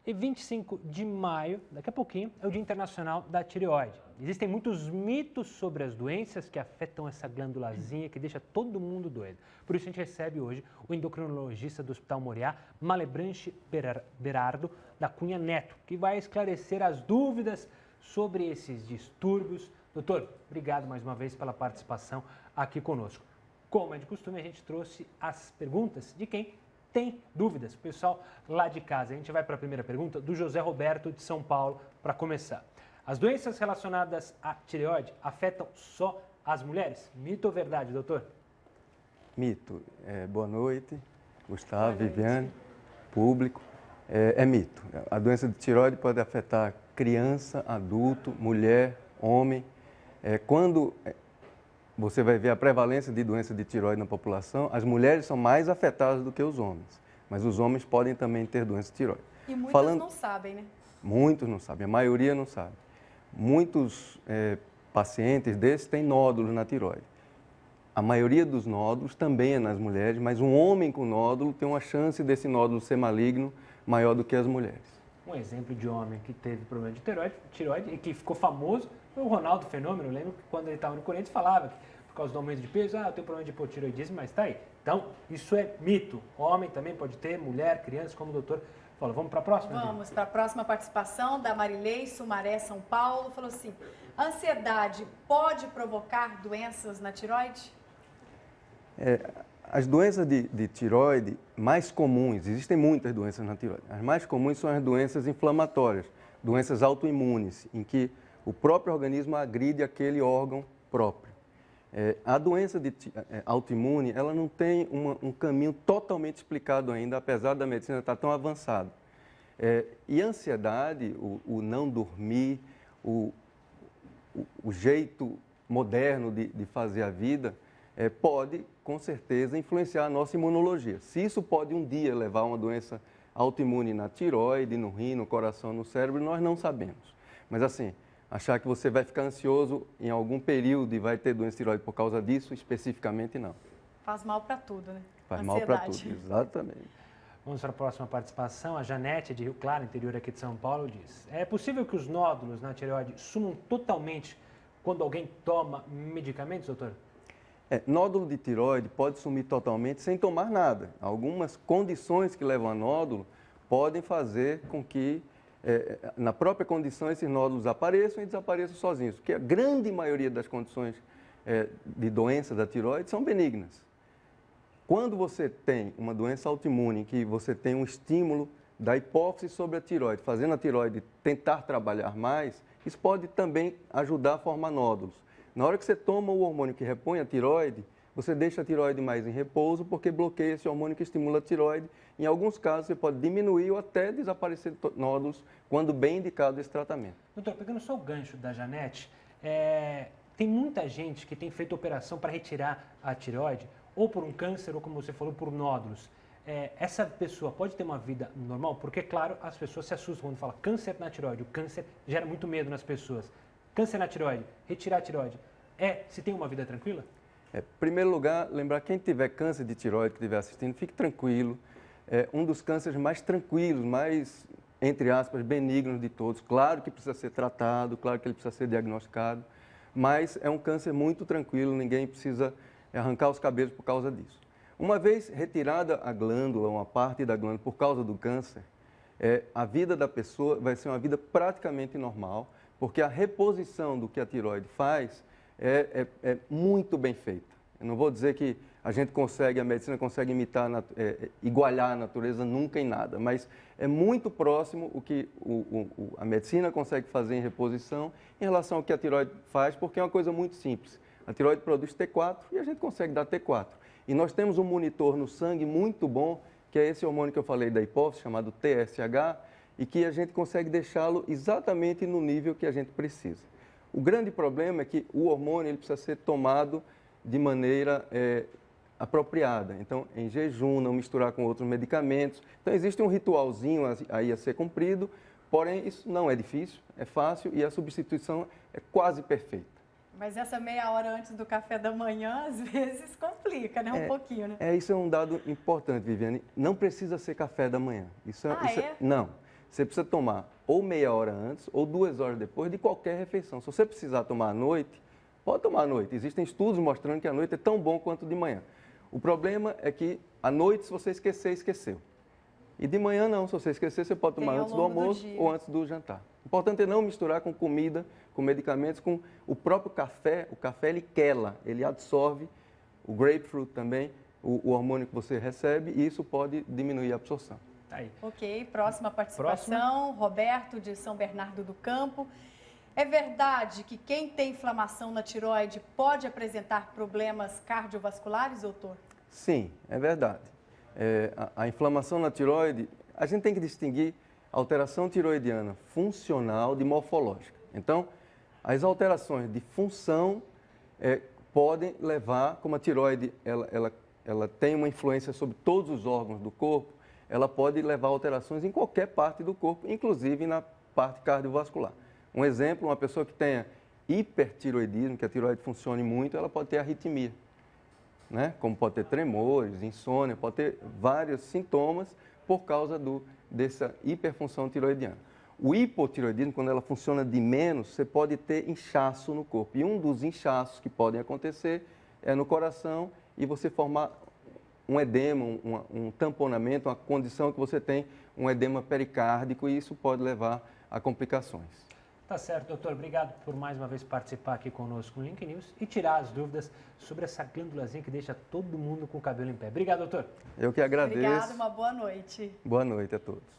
E 25 de maio, daqui a pouquinho, é o Dia Internacional da Tireoide. Existem muitos mitos sobre as doenças que afetam essa glândulazinha que deixa todo mundo doido. Por isso a gente recebe hoje o endocrinologista do Hospital Moriá, Malebranche Berardo da Cunha Neto, que vai esclarecer as dúvidas sobre esses distúrbios. Doutor, obrigado mais uma vez pela participação aqui conosco. Como é de costume, a gente trouxe as perguntas de quem tem dúvidas, pessoal lá de casa. A gente vai para a primeira pergunta do José Roberto de São Paulo para começar. As doenças relacionadas à tireoide afetam só as mulheres? Mito ou verdade, doutor? Mito. Boa noite, Gustavo, Viviane, público. É mito. A doença de tireoide pode afetar criança, adulto, mulher, homem. Quando você vai ver a prevalência de doença de tireoide na população, as mulheres são mais afetadas do que os homens. Mas os homens podem também ter doença de tireoide. E muitos não sabem, né? Muitos não sabem, a maioria não sabe. Muitos pacientes desses têm nódulos na tireoide. A maioria dos nódulos também é nas mulheres, mas um homem com nódulo tem uma chance desse nódulo ser maligno maior do que as mulheres. Um exemplo de homem que teve problema de tireoide e que ficou famoso foi o Ronaldo Fenômeno. Eu lembro que quando ele estava no Corinthians falava que por causa do aumento de peso, eu tenho problema de hipotireoidismo, mas está aí. Então, isso é mito. Homem também pode ter, mulher, criança, como o doutor falou. Vamos para a próxima? Vamos para a próxima participação da Marilei Sumaré, São Paulo. Falou assim, ansiedade pode provocar doenças na tireoide? As doenças de tireoide mais comuns, existem muitas doenças na tireoide, as mais comuns são as doenças inflamatórias, doenças autoimunes, em que o próprio organismo agride aquele órgão próprio. A doença autoimune, ela não tem um caminho totalmente explicado ainda, apesar da medicina estar tão avançada. E a ansiedade, o não dormir, o jeito moderno de fazer a vida, pode, com certeza, influenciar a nossa imunologia. Se isso pode um dia levar a uma doença autoimune na tireoide, no rim, no coração, no cérebro, nós não sabemos. Mas assim, achar que você vai ficar ansioso em algum período e vai ter doença de tireoide por causa disso, especificamente não. Faz mal para tudo, né? Faz mal para tudo, exatamente. Vamos para a próxima participação. A Janete, de Rio Claro, interior aqui de São Paulo, diz: é possível que os nódulos na tireoide sumam totalmente quando alguém toma medicamentos, doutor? Nódulo de tireoide pode sumir totalmente sem tomar nada. Algumas condições que levam a nódulo podem fazer com que, na própria condição, esses nódulos apareçam e desapareçam sozinhos. Porque a grande maioria das condições de doença da tireoide são benignas. Quando você tem uma doença autoimune, em que você tem um estímulo da hipófise sobre a tireoide, fazendo a tireoide tentar trabalhar mais, isso pode também ajudar a formar nódulos. Na hora que você toma o hormônio que repõe a tireoide, você deixa a tireoide mais em repouso porque bloqueia esse hormônio que estimula a tireoide. Em alguns casos, você pode diminuir ou até desaparecer nódulos quando bem indicado esse tratamento. Doutor, pegando só o gancho da Janete, tem muita gente que tem feito operação para retirar a tireoide, ou por um câncer, ou como você falou, por nódulos. Essa pessoa pode ter uma vida normal? Porque, claro, as pessoas se assustam quando fala câncer na tireoide. O câncer gera muito medo nas pessoas. Câncer na tireoide, retirar a tireoide, se tem uma vida tranquila? Em primeiro lugar, lembrar quem tiver câncer de tireoide, que estiver assistindo, fique tranquilo. É um dos cânceres mais tranquilos, mais, entre aspas, benignos de todos. Claro que precisa ser tratado, claro que ele precisa ser diagnosticado, mas é um câncer muito tranquilo, ninguém precisa arrancar os cabelos por causa disso. Uma vez retirada a glândula, uma parte da glândula por causa do câncer, a vida da pessoa vai ser uma vida praticamente normal, porque a reposição do que a tireoide faz é muito bem feita. Eu não vou dizer que a medicina consegue igualar a natureza nunca em nada, mas é muito próximo o que a medicina consegue fazer em reposição em relação ao que a tireoide faz, porque é uma coisa muito simples. A tireoide produz T4 e a gente consegue dar T4. E nós temos um monitor no sangue muito bom, que é esse hormônio que eu falei da hipófise, chamado TSH, e que a gente consegue deixá-lo exatamente no nível que a gente precisa. O grande problema é que o hormônio ele precisa ser tomado de maneira apropriada. Então, em jejum, não misturar com outros medicamentos. Então, existe um ritualzinho aí a ser cumprido, porém, isso não é difícil, é fácil e a substituição é quase perfeita. Mas essa meia hora antes do café da manhã, às vezes, complica, né? Um pouquinho, né? Isso é um dado importante, Viviane. Não precisa ser café da manhã. É? Não. você precisa tomar ou meia hora antes ou 2 horas depois de qualquer refeição. Se você precisar tomar à noite, pode tomar à noite. Existem estudos mostrando que à noite é tão bom quanto de manhã. O problema é que à noite, se você esquecer, esqueceu. E de manhã não, se você esquecer, você pode tomar antes do almoço ou antes do jantar. O importante é não misturar com comida, com medicamentos, com o próprio café. O café ele quela, ele absorve, o grapefruit também, o hormônio que você recebe, e isso pode diminuir a absorção. Aí. Ok, próxima participação, Roberto de São Bernardo do Campo. É verdade que quem tem inflamação na tireoide pode apresentar problemas cardiovasculares, doutor? Sim, é verdade. A inflamação na tireoide, a gente tem que distinguir alteração tireoidiana funcional de morfológica. Então, as alterações de função podem levar, como a tireoide ela tem uma influência sobre todos os órgãos do corpo, ela pode levar a alterações em qualquer parte do corpo, inclusive na parte cardiovascular. Um exemplo, uma pessoa que tenha hipertireoidismo, que a tireoide funcione muito, ela pode ter arritmia. Né? Como pode ter tremores, insônia, pode ter vários sintomas por causa dessa hiperfunção tireoidiana. O hipotireoidismo, quando ela funciona de menos, você pode ter inchaço no corpo. E um dos inchaços que podem acontecer é no coração e você formar um edema, um tamponamento, uma condição que você tem um edema pericárdico e isso pode levar a complicações. Tá certo, doutor. Obrigado por mais uma vez participar aqui conosco no Link News e tirar as dúvidas sobre essa glândulazinha que deixa todo mundo com o cabelo em pé. Obrigado, doutor. Eu que agradeço. Obrigado, uma boa noite. Boa noite a todos.